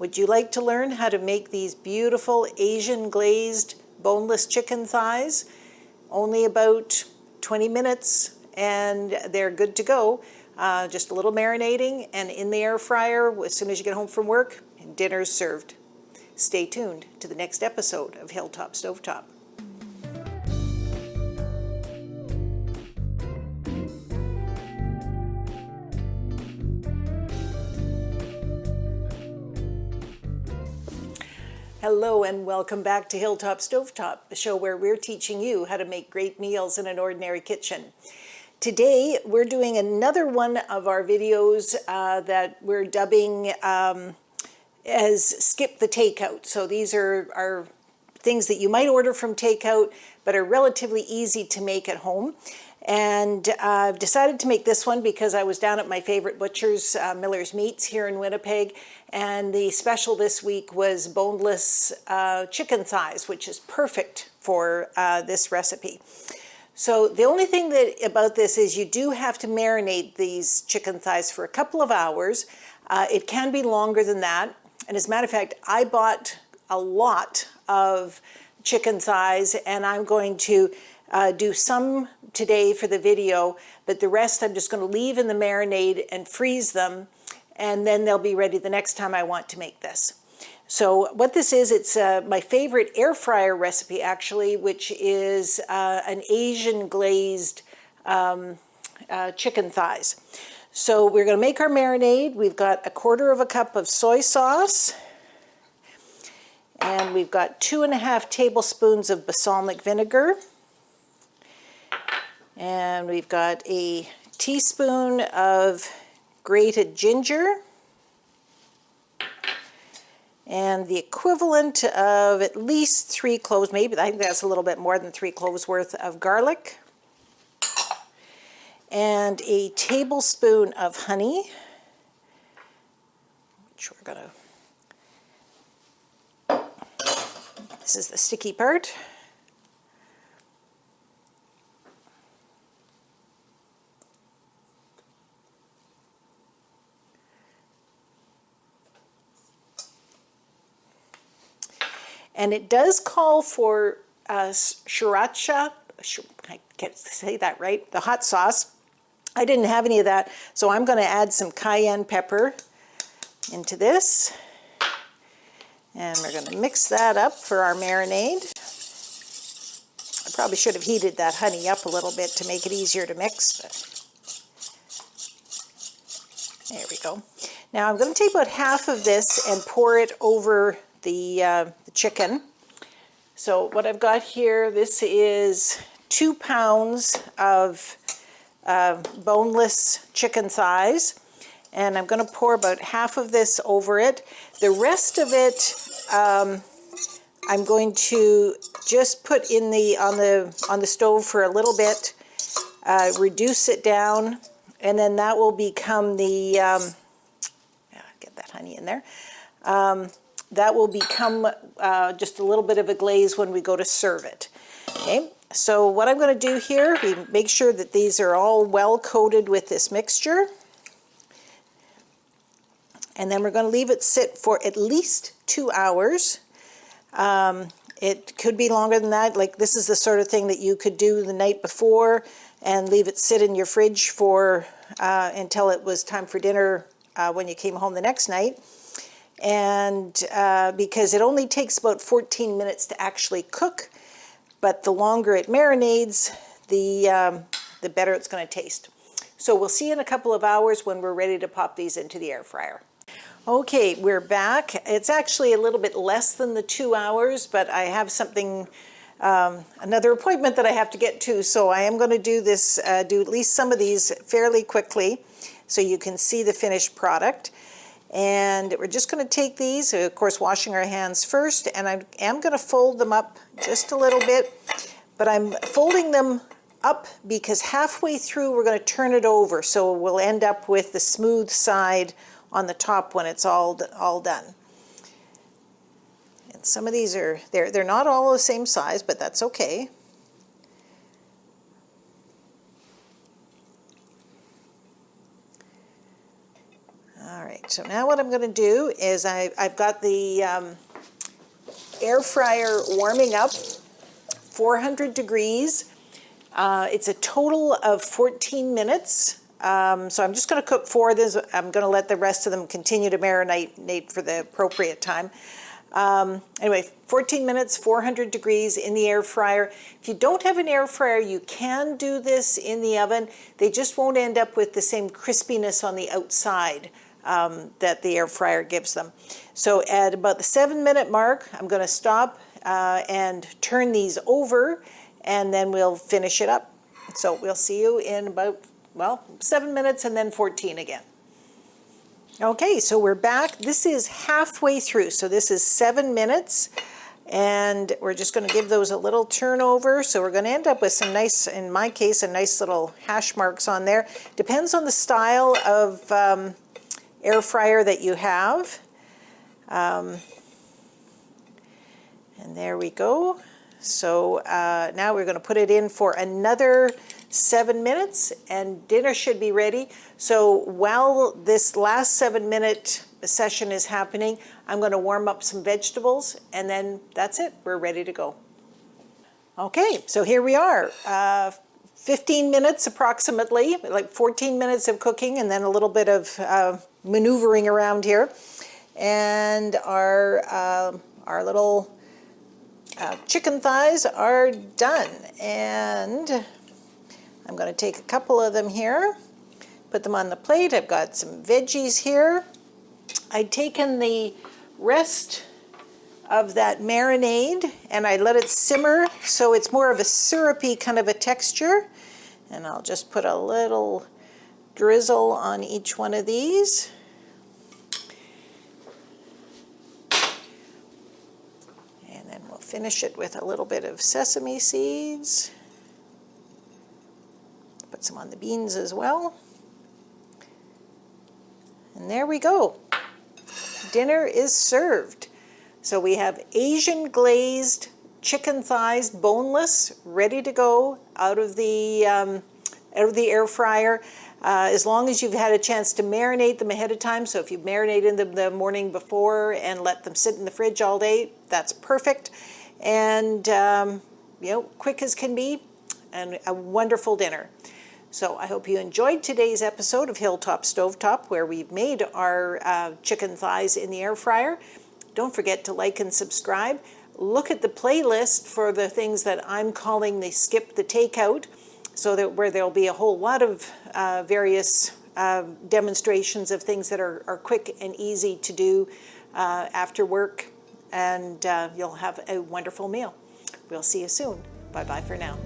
Would you like to learn how to make these beautiful Asian glazed boneless chicken thighs? Only about 20 minutes and they're good to go. Just a little marinating and in the air fryer as soon as you get home from work, dinner's served. Stay tuned to the next episode of Hilltop Stovetop. Hello and welcome back to Hilltop Stovetop, the show where we're teaching you how to make great meals in an ordinary kitchen. Today we're doing another one of our videos that we're dubbing as Skip the Takeout. So these are things that you might order from takeout but are relatively easy to make at home. And I've decided to make this one because I was down at my favorite butcher's, Miller's Meats here in Winnipeg, and the special this week was boneless chicken thighs, which is perfect for this recipe. So the only thing about this is you do have to marinate these chicken thighs for a couple of hours. It can be longer than that. And as a matter of fact, I bought a lot of chicken thighs and I'm going to do some today for the video, but the rest I'm just going to leave in the marinade and freeze them, and then they'll be ready the next time I want to make this. So what this is, it's my favorite air fryer recipe actually, which is an Asian glazed chicken thighs. So we're going to make our marinade. We've got 1/4 cup of soy sauce, and we've got 2½ tablespoons of balsamic vinegar. And we've got a teaspoon of grated ginger and the equivalent of at least 3 cloves, maybe I think that's a little bit more than 3 cloves worth of garlic, and a tablespoon of honey, which we're gonna, this is the sticky part. And it does call for sriracha, I can't say that right, the hot sauce. I didn't have any of that, so I'm going to add some cayenne pepper into this. And we're going to mix that up for our marinade. I probably should have heated that honey up a little bit to make it easier to mix. But there we go. Now I'm going to take about half of this and pour it over the chicken. So what I've got here, this is 2 pounds of boneless chicken thighs, and I'm going to pour about half of this over it. The rest of it I'm going to just put in on the stove for a little bit, reduce it down, and then that will become the get that honey in there. That will become just a little bit of a glaze when we go to serve it. Okay, so what I'm going to do here, we make sure that these are all well coated with this mixture. And then we're going to leave it sit for at least 2 hours. It could be longer than that. Like, this is the sort of thing that you could do the night before and leave it sit in your fridge for until it was time for dinner when you came home the next night. And because it only takes about 14 minutes to actually cook, but the longer it marinades, the better it's going to taste. So we'll see in a couple of hours when we're ready to pop these into the air fryer. Okay, we're back. It's actually a little bit less than the 2 hours, but I have something, another appointment that I have to get to, so I am going to do this, do at least some of these fairly quickly so you can see the finished product. And we're just going to take these, of course washing our hands first, and I am going to fold them up just a little bit, but I'm folding them up because halfway through we're going to turn it over, so we'll end up with the smooth side on the top when it's all done. And some of these are, they're not all the same size, but that's okay. All right. so now what I'm going to do is I've got the air fryer warming up, 400 degrees. It's a total of 14 minutes. So I'm just going to cook 4 of these. I'm going to let the rest of them continue to marinate for the appropriate time. Anyway, 14 minutes, 400 degrees in the air fryer. If you don't have an air fryer, you can do this in the oven. They just won't end up with the same crispiness on the outside that the air fryer gives them. So at about the 7-minute mark, I'm going to stop and turn these over, and then we'll finish it up. So we'll see you in about, well, 7 minutes and then 14 again. Okay, so we're back. This is halfway through. So this is 7 minutes, and we're just going to give those a little turn over. So we're going to end up with some nice, in my case, a nice little hash marks on there. Depends on the style of air fryer that you have. And there we go. So now we're going to put it in for another 7 minutes, and dinner should be ready. So while this last 7-minute session is happening, I'm going to warm up some vegetables, and then that's it. We're ready to go. Okay, so here we are. 15 minutes approximately, like 14 minutes of cooking, and then a little bit of maneuvering around here. And our little chicken thighs are done. And I'm going to take a couple of them here, put them on the plate. I've got some veggies here. I'd taken the rest of that marinade and I let it simmer so it's more of a syrupy kind of a texture. And I'll just put a little drizzle on each one of these. And then we'll finish it with a little bit of sesame seeds. Put some on the beans as well. And there we go. Dinner is served. So we have Asian glazed chicken thighs, boneless, ready to go out of the air fryer. As long as you've had a chance to marinate them ahead of time. So if you've marinated them the morning before and let them sit in the fridge all day, that's perfect. And you know, quick as can be, and a wonderful dinner. So I hope you enjoyed today's episode of Hilltop Stovetop, where we've made our chicken thighs in the air fryer. Don't forget to like and subscribe. Look at the playlist for the things that I'm calling the skip the takeout, so that where there'll be a whole lot of various demonstrations of things that are quick and easy to do after work, and you'll have a wonderful meal. We'll see you soon. Bye-bye for now.